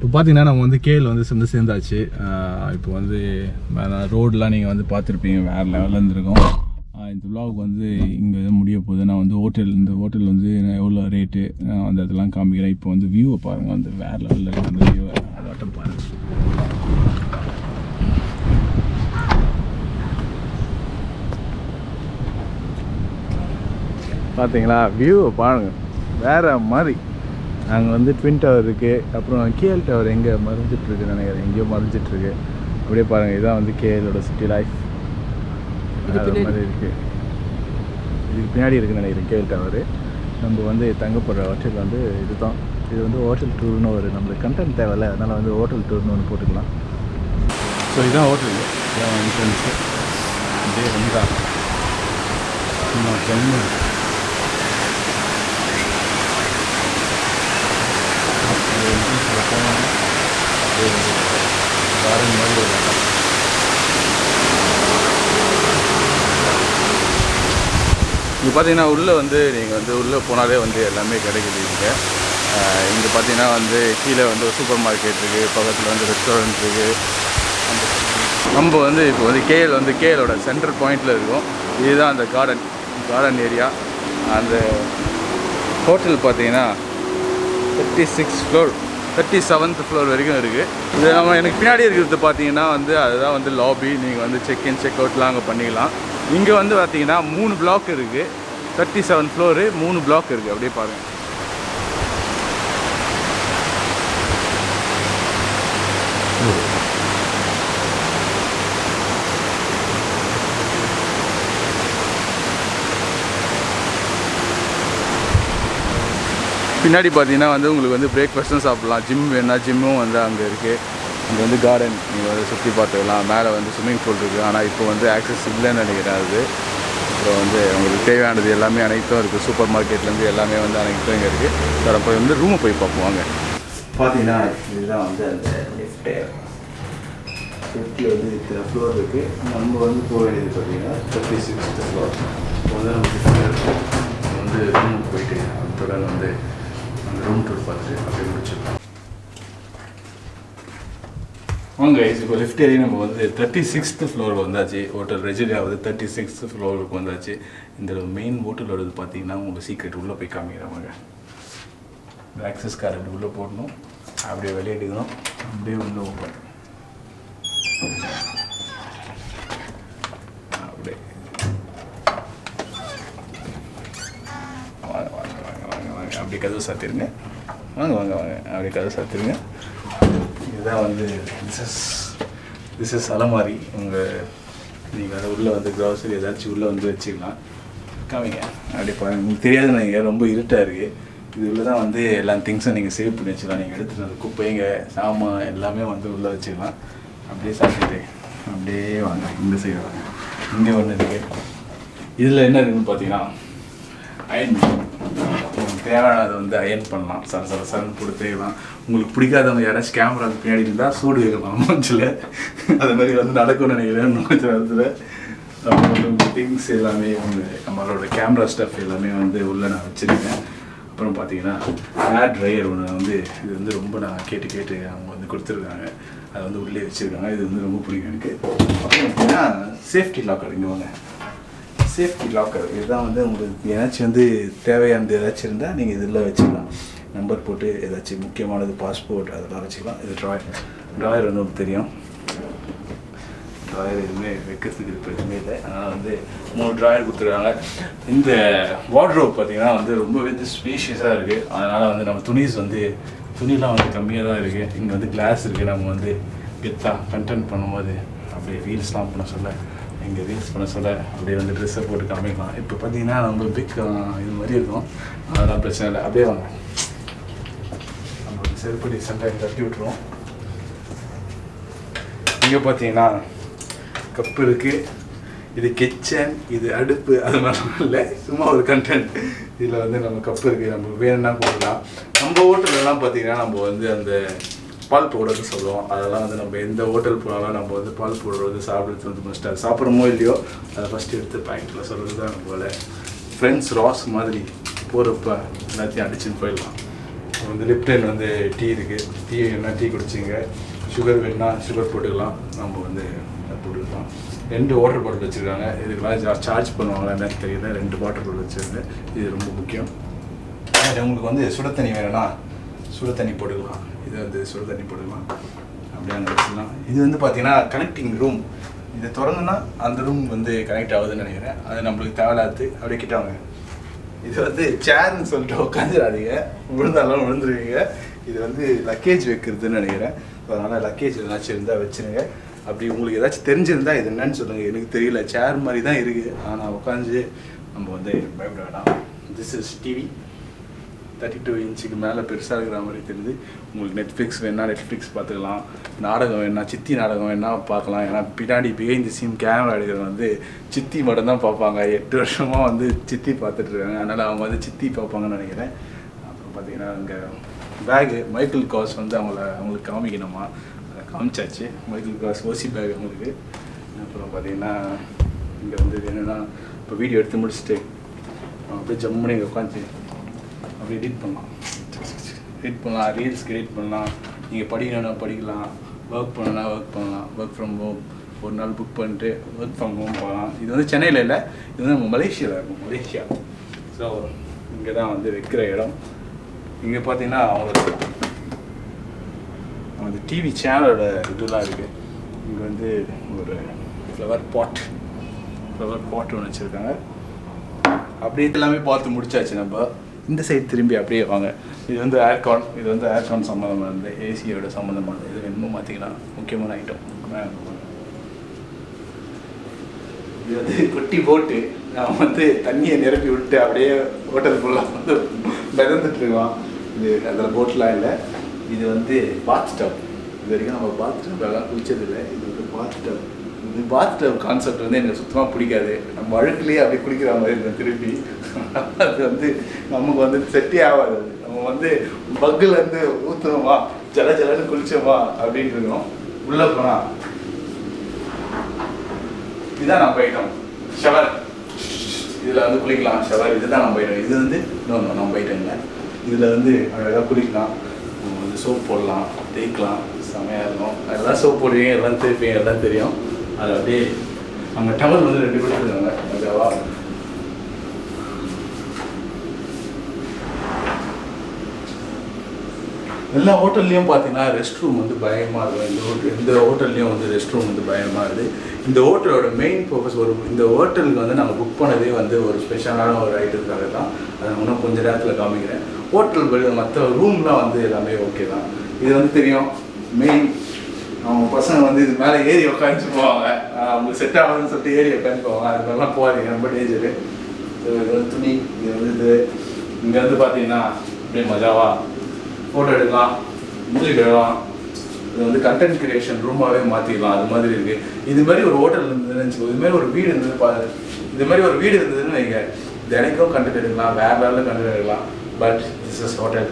இப்போ பார்த்தீங்கன்னா நம்ம வந்து கேஎல் வந்து சேர்ந்தாச்சு. இப்போ வந்து ரோடெலாம் நீங்கள் வந்து பார்த்துருப்பீங்க, வேறு லெவலில் இருந்துருக்கும். இந்த விலாக் வந்து இங்கே எதுவும் முடிய போகுது. நான் வந்து இந்த ஹோட்டல் வந்து எவ்வளோ ரேட்டு அந்த இதெல்லாம் காமிக்கிறேன். இப்போ வந்து வியூவை பாருங்கள், வந்து வேறு லெவலில் இருக்குது அந்த வியூவை, அதை மட்டும் பாருங்கள். பார்த்தீங்களா, வியூவை பாருங்கள், வேறு மாதிரி. அங்கே வந்து ட்வின் டவர் இருக்குது, அப்புறம் கேஎல் டவர் எங்கே மறைஞ்சிட்ருக்கு நினைக்கிறேன், எங்கேயோ மறைஞ்சிட்ருக்கு. அப்படியே பாருங்கள், இதுதான் வந்து கேஎலோட சிட்டி லைஃப், வேறு மாதிரி இருக்குது. இதுக்கு பின்னாடி இருக்குன்னு நினைக்கிறேன் கேஎல் டவர். நம்ம வந்து தங்கப்படுற ஹோட்டல் வந்து இதுதான். இது வந்து ஹோட்டல் டூர்னு ஒரு நம்மளுக்கு கண்டென்ட் தேவையில்லை, அதனால் வந்து ஹோட்டல் டூர்னு ஒன்று போட்டுக்கலாம். ஸோ இதுதான் ஹோட்டல், இதான் என்ட்ரன்ஸு. இதே வந்தால் ஜம்மு கார்டன் மாதிரி ஒரு இடம். இங்கே பார்த்தீங்கன்னா உள்ளே வந்து நீங்கள் வந்து உள்ளே போனாலே வந்து எல்லாமே கிடைக்குது. இங்கே பார்த்தீங்கன்னா வந்து கீழே வந்து ஒரு சூப்பர் மார்க்கெட் இருக்குது, பக்கத்தில் வந்து ரெஸ்டாரண்ட் இருக்குது. நம்ம வந்து இப்போ வந்து கேஎலோட சென்ட்ரல் பாயிண்டில் இருக்கும். இதுதான் அந்த கார்டன் ஏரியா. அந்த ஹோட்டல் பார்த்தீங்கன்னா 37th ஃப்ளோர் வரைக்கும் இருக்குது. இது நம்ம எனக்கு பின்னாடி இருக்கிறது பார்த்தீங்கன்னா வந்து அதுதான் வந்து லாபி. நீங்கள் வந்து செக்இன் செக் அவுட்லாம் அங்கே பண்ணிக்கலாம். இங்கே வந்து பார்த்தீங்கன்னா 3 பிளாக் இருக்குது. 37 ஃப்ளோரு 3 பிளாக் இருக்குது. அப்படியே பாருங்கள். பின்னாடி பார்த்தீங்கன்னா வந்து உங்களுக்கு வந்து பிரேக்ஃபாஸ்ட்டும் சாப்பிட்லாம். ஜிம் வேணுன்னா ஜிம்மும் வந்து அங்கே இருக்குது. அங்கே வந்து கார்டன் நீங்கள் வந்து சுற்றி பார்த்துக்கலாம். மேலே வந்து ஸ்விம்மிங் பூல் இருக்குது, ஆனால் இப்போ வந்து ஆக்சஸ் இல்லைன்னு நினைக்கிறேன் அது. அப்புறம் வந்து உங்களுக்கு தேவையானது எல்லாமே அனைத்தும் இருக்குது. சூப்பர் மார்க்கெட்லேருந்து எல்லாமே வந்து அனைத்தும் இங்கே இருக்குது. சார் அப்போ வந்து ரூமை போய் பார்ப்போம் வாங்க. பார்த்தீங்கன்னா இதுதான் வந்து அந்த லிஃப்ட்டு. லிஃப்ட்டில் வந்து இத்தனை ஃப்ளோர் இருக்குது. நம்ம வந்து போக வேண்டியது பார்த்தீங்கன்னா 36th ஃப்ளோர். இப்போ வந்து நம்ம லிஃப்ட்டில் இருக்கும். வந்து ரூமுக்கு போயிட்டு அத்துடன் வந்து அந்த ரூம் டூர் பார்த்துட்டு அப்படியே முடிச்சுக்கலாம் வாங்க. இப்போ லிஃப்ட் ஏறி நம்ம வந்து 36th ஃப்ளோருக்கு வந்தாச்சு. ஹோட்டல் ரெஜிலியா வந்து 36th ஃப்ளோருக்கு வந்தாச்சு. இந்த மெயின் ஹோட்டலோடது பார்த்தீங்கன்னா உங்களுக்கு சீக்ரெட் உள்ளே போய் காமிக்கிறாங்க. இந்த ஆக்சஸ் கார்டு அப்படி உள்ளே போடணும், அப்படியே வெளியே எடுக்கணும், அப்படியே உள்ளே ஓப்பன், அப்படியே வாங்க வாங்க வாங்க வாங்க வாங்க அப்படியே கதவு சாத்திருங்க. வாங்க வாங்க வாங்க அப்படியே கதவு சாத்திருங்க. இதுதான் வந்து திஸ் இஸ் அலமாரி. நீங்கள் அதை உள்ளே வந்து க்ராசரி ஏதாச்சும் உள்ளே வந்து வச்சுக்கலாம். காமிங்க அப்படியே பாருங்கள். உங்களுக்கு தெரியாது நீங்கள், ரொம்ப இருட்டாக இருக்குது. இது உள்ளே தான் வந்து எல்லா திங்ஸும் நீங்கள் சேவ் பண்ணி வச்சுக்கலாம். நீங்கள் எடுத்துகிட்டு வந்து குப்பைங்க சாமான் எல்லாமே வந்து உள்ளே வச்சுக்கலாம். அப்படியே சாப்பிட்டுட்டு அப்படியே வாங்க இந்த சைடு வாங்க. இங்கே ஒன்று இருக்குது. இதில் என்ன இருக்குதுன்னு பார்த்தீங்கன்னா அயன் மிஷின். உங்களுக்கு தேவையானதை வந்து அயன் பண்ணலாம். சரன்னு போட்டு தேவைலாம். உங்களுக்கு பிடிக்காதவங்க யாராச்சும் கேமராவுக்கு பின்னாடி இருந்தால் சூடு வைக்கலாம் மூஞ்சில். அது மாதிரி வந்து நடக்கும்னு நினைக்கிறேன் கொஞ்சம் நேரத்தில். அப்புறம் திங்ஸ் எல்லாமே நம்மளோட கேமரா ஸ்டஃப் எல்லாமே வந்து உள்ளே நான் வச்சுருக்கேன். அப்புறம் பார்த்தீங்கன்னா ஹேர் ட்ரையர் ஒன்று வந்து இது வந்து ரொம்ப நான் கேட்டு அவங்க வந்து கொடுத்துருக்காங்க. அதை வந்து உள்ளே வச்சுருக்காங்க. இது வந்து ரொம்ப பிடிக்கும் எனக்கு. அப்புறம் பார்த்தீங்கன்னா சேஃப்டி லாக்கர். இங்கே வாங்க, சேஃப்டி லாக்கர். இதுதான் வந்து உங்களுக்கு ஏதாச்சும் வந்து தேவையானது ஏதாச்சும் இருந்தால் நீங்கள் இதில் வச்சுக்கலாம். நம்பர் போட்டு ஏதாச்சும் முக்கியமானது பாஸ்போர்ட் அதெல்லாம் வச்சுக்கலாம். இது ட்ராயர் வந்து உங்களுக்கு தெரியும். ட்ராயர் எதுவுமே வைக்கிறதுக்கு இப்போ எதுவுமே இல்லை. அதனால் வந்து 3 ட்ராயர் கொடுத்துருக்காங்க. இந்த வார்ட்ரோப் பார்த்திங்கன்னா வந்து ரொம்பவே வந்து ஸ்பேஷியஸாக இருக்குது. அதனால் வந்து நம்ம துணிலாம் வந்து கம்மியாக தான் இருக்குது. இங்கே வந்து கிளாஸ் இருக்குது. நம்ம வந்து கெத்தாக கண்டென்ட் பண்ணும்போது அப்படியே ரீல்ஸ்லாம் பண்ண சொல்ல அப்படியே வந்து ட்ரெஸ்ஸை போட்டு காமிக்கலாம். இப்போ பார்த்தீங்கன்னா நம்ம பிக் இது மாதிரி இருக்கும். அதெல்லாம் பிரச்சனை இல்லை. அப்படியே வாங்க, நம்ம ஒரு செருப்பு டீசெண்டாக தட்டி விட்டுருவோம். இங்கே பார்த்தீங்கன்னா கப்பு இருக்குது. இது கிச்சன், இது அடுப்பு, அது மாதிரிலாம் இல்லை, சும்மா ஒரு கண்டென்ட். இதில் வந்து நம்ம கப்பு இருக்குது, நம்ம வேணும்னா போடலாம். நம்ம ஹோட்டலெலாம் பார்த்தீங்கன்னா நம்ம வந்து அந்த பால் பவுடர்னு சொல்லுவோம். அதெல்லாம் வந்து நம்ம எந்த ஹோட்டல் போனாலும் நம்ம வந்து பால் பவுடர் வந்து சாப்பிட்றது வந்து மஸ்ட். அது சாப்பிட்றமோ இல்லையோ அதை ஃபஸ்ட்டு எடுத்து பாக்கெட்டில் சொல்கிறது தான் நம்மளோட ஃப்ரெண்ட்ஸ் ராஸ் மாதிரி போகிறப்ப எல்லாத்தையும் அடிச்சுன்னு போயிடலாம். வந்து லிப்டன் வந்து டீ இருக்குது, டீ என்ன டீ குடிச்சிங்க. சுகர் வேணுன்னா சுகர் போட்டுக்கலாம், நம்ம வந்து போட்டுக்கலாம். 2 வாட்டர் பாட்டில் வச்சுருக்காங்க. இதுக்கெல்லாம் சார்ஜ் பண்ணுவாங்களா என்னன்னு தெரியல. 2 வாட்டர் பாட்டில் வச்சுருங்க, இது ரொம்ப முக்கியம். உங்களுக்கு வந்து சுட தண்ணி வேணும்னா சுட தண்ணி போட்டுக்கலாம். இது வந்து சுட தண்ணி போட்டுக்கலாம், அப்படியே அங்கே வச்சுக்கலாம். இது வந்து பார்த்தீங்கன்னா கனெக்டிங் ரூம். இதை திறந்துன்னா அந்த ரூம் வந்து கனெக்ட் ஆகுதுன்னு நினைக்கிறேன். அது நம்மளுக்கு தேவையில்லாது. அப்படியே கிட்டாங்க. இது வந்து சேர்ன்னு சொல்லிட்டு உட்காந்துடாதீங்க, விழுந்தாலும் விழுந்துருவீங்க. இது வந்து லக்கேஜ் வைக்கிறதுன்னு நினைக்கிறேன். அதனால் லக்கேஜ் ஏதாச்சும் இருந்தால் வச்சுருங்க. அப்படி உங்களுக்கு ஏதாச்சும் தெரிஞ்சிருந்தா இது என்னன்னு சொல்லுங்கள். எனக்கு தெரியல, சேர் மாதிரி தான் இருக்குது. ஆனால் உட்காந்து நம்ம வந்து பயப்பட வேண்டாம். திஸ் இஸ் டிவி 32 இன்ச்சுக்கு மேலே பெருசாக இருக்கிற மாதிரி தெரியுது. உங்களுக்கு நெட்ஃப்ளிக்ஸ் வேணால் நெட்ஃப்ளிக்ஸ் பார்த்துக்கலாம், நாடகம் வேணால் சித்தி நாடகம் வேணால் பார்க்கலாம். ஏன்னா பின்னாடி பிஹைண்ட் தி சீன் கேமரா எடுக்கிறது வந்து சித்தி மட்டும்தான் பார்ப்பாங்க. 8 வருஷமாக வந்து சித்தி பார்த்துட்ருக்காங்க, அதனால் அவங்க வந்து சித்தி பார்ப்பாங்கன்னு நினைக்கிறேன். அப்புறம் பார்த்தீங்கன்னா இங்கே பேகு மைக்கேல் காஸ் வந்து அவங்களுக்கு காமிக்கணுமா, அதை காமிச்சாச்சு. மைக்கேல் காஸ் ஓசி பேக் அவங்களுக்கு. அப்புறம் பார்த்தீங்கன்னா இங்கே வந்து என்னென்னா இப்போ வீடியோ எடுத்து முடிச்சுட்டு அப்படியே ஜம்முன்னு இங்கே உட்காந்து அப்படி எடிட் பண்ணலாம், ரீல்ஸ்க்கு எடிட் பண்ணலாம். நீங்கள் படிக்கணும்னா படிக்கலாம், ஒர்க் பண்ணணும்னா ஒர்க் பண்ணலாம். ஒர்க் ஃப்ரம் ஹோம் ஒரு நாள் புக் பண்ணிட்டு ஒர்க் ஃப்ரம் ஹோம் போகலாம். இது வந்து சென்னையில் இல்லை, இது வந்து நம்ம மலேசியாவில் இருக்கும், மலேசியா. ஸோ இங்கே தான் வந்து வைக்கிற இடம். இங்கே பார்த்தீங்கன்னா அவங்களுக்கு அந்த டிவி சேனலோட இதெல்லாம் இருக்குது. இங்கே வந்து ஒரு ஃப்ளவர் பாட் ஒன்று வச்சுருக்காங்க. அப்படியே எல்லாமே பார்த்து முடிச்சாச்சு. நம்ம இந்த சைடு திரும்பி அப்படியே வாங்க. இது வந்து ஏர்கான் சம்மந்தமானது, ஏசியோட சம்மந்தமானது. இது இன்னும் பார்த்திங்கன்னா முக்கியமான ஐட்டம். இது வந்து குட்டி போட்டு நான் வந்து தண்ணியை நிரப்பி விட்டு அப்படியே ஹோட்டலுக்குள்ளே வந்து மிதந்துட்டுருக்கோம். இது அதில் போட்லாம் இல்லை, இது வந்து பாத் ஸ்டவ். இது வரைக்கும் நம்ம பாத் ஸ்டவ் எல்லாம் குளிச்சதில்லை. இது வந்து பாத் ஸ்டவ். இது பாத் ஸ்டவ் கான்செப்ட் வந்து எனக்கு சுத்தமாக பிடிக்காது. நம்ம அழுக்குலேயே அப்படி குளிக்கிற மாதிரி இருக்கும் திருப்பி. அது வந்து நமக்கு வந்து செட்டே ஆகாது. நம்ம வந்து பக்குலேருந்து ஊற்றுனோமா ஜலன்னு குளிச்சோமா அப்படின்ட்டு இருக்கோம். உள்ளே போனால் இதுதான் நம்ம ஐட்டம், ஷவர். இதில் வந்து குளிக்கலாம், ஷவர். இதுதான் நம்ம ஐட்டம். இது வந்து நம்ம ஐட்டம் இல்லை. இதில் வந்து அழகாக குளிக்கலாம், வந்து சோப் போடலாம், தேய்க்கலாம், செமையாக இருக்கும். எல்லாம் சோப் போடுவீங்க, எல்லாம் தேய்ப்பீங்க, எல்லாம் தெரியும். அது அப்படியே அங்கே டவல் வந்து 2 கொடுத்துருக்காங்க. ஓகேவா? எல்லா ஹோட்டல்லையும் பார்த்தீங்கன்னா ரெஸ்ட் ரூம் வந்து பயமாக இருக்கும். இந்த ஹோட்டல்லையும் வந்து ரெஸ்ட் ரூம் வந்து பயமாக இருக்குது. இந்த ஹோட்டலோட மெயின் பர்பஸ் இந்த ஹோட்டலுக்கு வந்து நாங்கள் புக் பண்ணதே வந்து ஒரு ஸ்பெஷலான ஒரு ஐட்டத்துக்காக தான். அதை இன்னும் கொஞ்சம் நேரத்தில் காமிக்கிறேன். ஹோட்டல் மற்ற ரூம்லாம் வந்து எல்லாமே ஓகே தான். இது வந்து தெரியும், மெயின் அவங்க பசங்க வந்து இது மேலே ஏறி உட்காந்து போவாங்க. அவங்களுக்கு செட் ஆகுதுன்னு சொல்லிட்டு ஏறி உட்காந்து போவாங்க. அது மாதிரிலாம் போகாதீங்க, ரொம்ப டேஞ்சரு. இது வந்து துணி, இது வந்து இது இங்கே வந்து பார்த்தீங்கன்னா அப்படியே மஜாவாக ஃபோட்டோ எடுக்கலாம், மியூசிக் எடுக்கலாம். இது வந்து கண்டென்ட் கிரியேஷன் ரூமாகவே மாற்றிக்கலாம். அது மாதிரி இருக்குது. இது மாதிரி ஒரு ஹோட்டல் இருந்ததுன்னு நினச்சிக்கோ, இது மாதிரி ஒரு வீடு இருந்தது இது மாதிரி ஒரு வீடு இருந்ததுன்னு நீங்கள் தினைக்கும் கண்டென்ட் எடுக்கலாம், வேறு லெவலில் கண்டென்ட் எடுக்கலாம். But this is hotel.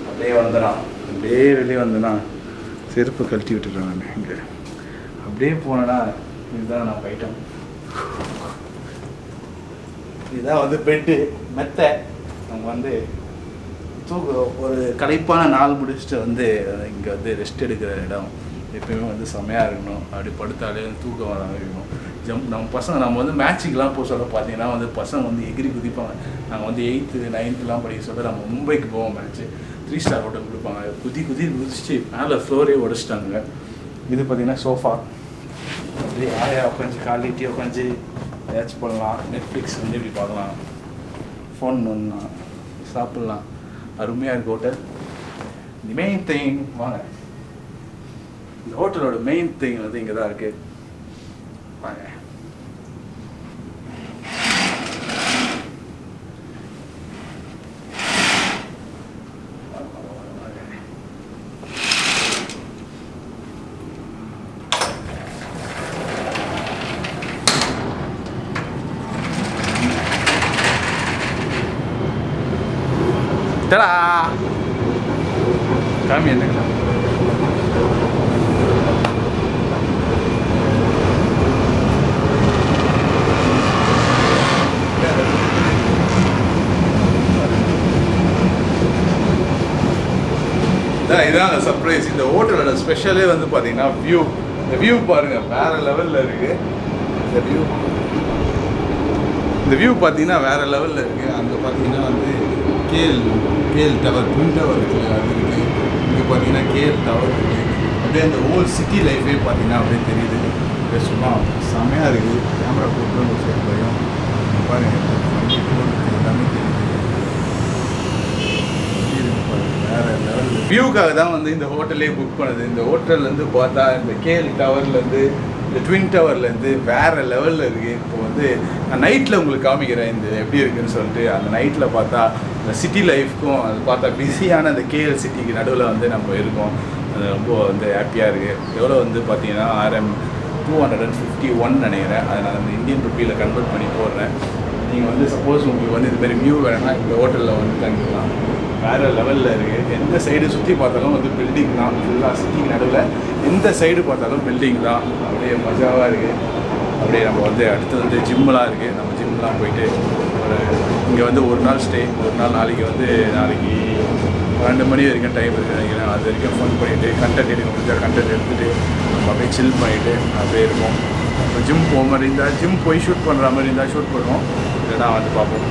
அப்படியே வந்தனா அப்படியே வெளியே வந்தேன்னா செருப்பு கழட்டி விட்டுடுறேன் நான். இங்கே அப்படியே போனேன்னா இதுதான் நான் ஐட்டம். இதுதான் வந்து பெட்டு மெத்தை. நம்ம வந்து ஒரு களைப்பான நாள் முடிச்சுட்டு வந்து இங்கே வந்து ரெஸ்ட் எடுக்கிற இடம். எப்பயுமே வந்து செமையாக இருக்கணும். அப்படி படுத்தாலே தூக்கம் வர மாதிரி இருக்கணும். நம்ம பசங்க நம்ம வந்து மேட்சிக்கெலாம் போக சொல்ல பார்த்தீங்கன்னா வந்து பசங்க வந்து எகிரி குதிப்பாங்க. நாங்கள் வந்து 8th 9th படிக்க சொல்ல நம்ம மும்பைக்கு போவோம் மேட்ச்சு. 3 ஸ்டார் ஹோட்டல் கொடுப்பாங்க. குதிச்சு மேலே ஃப்ளோரே உடச்சிட்டாங்க. இது பார்த்திங்கன்னா சோஃபா. அப்படியே ஆயா உட்காந்து காலிட்டி உட்காந்து ஏதாச்சும் பண்ணலாம். நெட்ஃப்ளிக்ஸ் வந்து இப்படி பார்க்கலாம், ஃபோன் பண்ணலாம், சாப்பிட்லாம். அருமையாக இருக்குது ஹோட்டல். தி மெயின் திங் வாங்க, இந்த ஹோட்டலோட மெயின் திங் வந்து இங்கே தான் இருக்குது. வாங்க. டடா காமி என்னங்களா இதான் சர்ப்ரைஸ். இந்த ஹோட்டலோட ஸ்பெஷலே வந்து பார்த்தீங்கன்னா வியூ. இந்த வியூ பாருங்கள், வேறு லெவலில் இருக்குது. இந்த வியூ பார்த்தீங்கன்னா வேறு லெவலில் இருக்குது. அங்கே பார்த்தீங்கன்னா வந்து கேஎல் டவர், ட்வின் டவர் இருக்குது, அது இருக்குது. இங்கே பார்த்தீங்கன்னா கேஎல் டவர் இருக்குது. அப்படியே அந்த ஹோல் சிட்டி லைஃபே பார்த்தீங்கன்னா அப்படியே தெரியுது. அப்படியே சும்மா செம்மையாக இருக்குது. கேமரா போட்டு ஒரு சைடு போயும் பாருங்கள், எல்லாமே தெரியுது. வேறு லெவல் வியூக்காக தான் வந்து இந்த ஹோட்டலே புக் பண்ணுது. இந்த ஹோட்டல்லேருந்து பார்த்தா இந்த கேஎல் டவர்லேருந்து, இந்த ட்வின் டவர்லேருந்து வேறு லெவலில் இருக்குது. இப்போ வந்து நான் நைட்டில் உங்களுக்கு காமிக்கிறேன் இந்த எப்படி இருக்குதுன்னு சொல்லிட்டு. அந்த நைட்டில் பார்த்தா இந்த சிட்டி லைஃப்க்கும் அது பார்த்தா பிஸியான அந்த கேஎல் சிட்டிக்கு நடுவில் வந்து நம்ம இருக்கோம். அது ரொம்ப வந்து ஹாப்பியாக இருக்குது. எவ்வளோ வந்து பார்த்தீங்கன்னா RM251 நினைக்கிறேன். அதை நான் அந்த இந்தியன் ருப்பியில் கன்வெர்ட் பண்ணி போடுறேன். நீங்கள் வந்து சப்போஸ் உங்களுக்கு வந்து இதுமாரி வியூ வேணும்னா இந்த ஹோட்டலில் வந்து தங்கிக்கலாம். வேறு லெவலில் இருக்குது. எந்த சைடு சுற்றி பார்த்தாலும் வந்து பில்டிங் தான். ஃபுல்லாக சிட்டிக்கு நடுவில் எந்த சைடு பார்த்தாலும் பில்டிங் தான். அப்படியே மஜாவாக இருக்குது. அப்படியே நம்ம வந்து அடுத்து வந்து ஜிம்மெலாம் இருக்குது. நம்ம ஜிம்லாம் போயிட்டு இங்கே வந்து ஒரு நாள் ஸ்டே, ஒரு நாள் நாளைக்கு 12 மணி வரைக்கும் டைம் இருக்குது நினைக்கிறேன். அது வரைக்கும் ஃபோன் பண்ணிவிட்டு கண்டென்ட் எடுக்க முடிஞ்சால் கண்டென்ட் எடுத்துகிட்டு நம்ம அப்படியே சில் பண்ணிவிட்டு அப்படியே இருப்போம். இப்போ ஜிம் போகிற மாதிரி இருந்தால் ஜிம் போய் ஷூட் பண்ணுற மாதிரி இருந்தால் ஷூட் பண்ணுவோம். இல்லைனா வந்து பார்ப்போம்.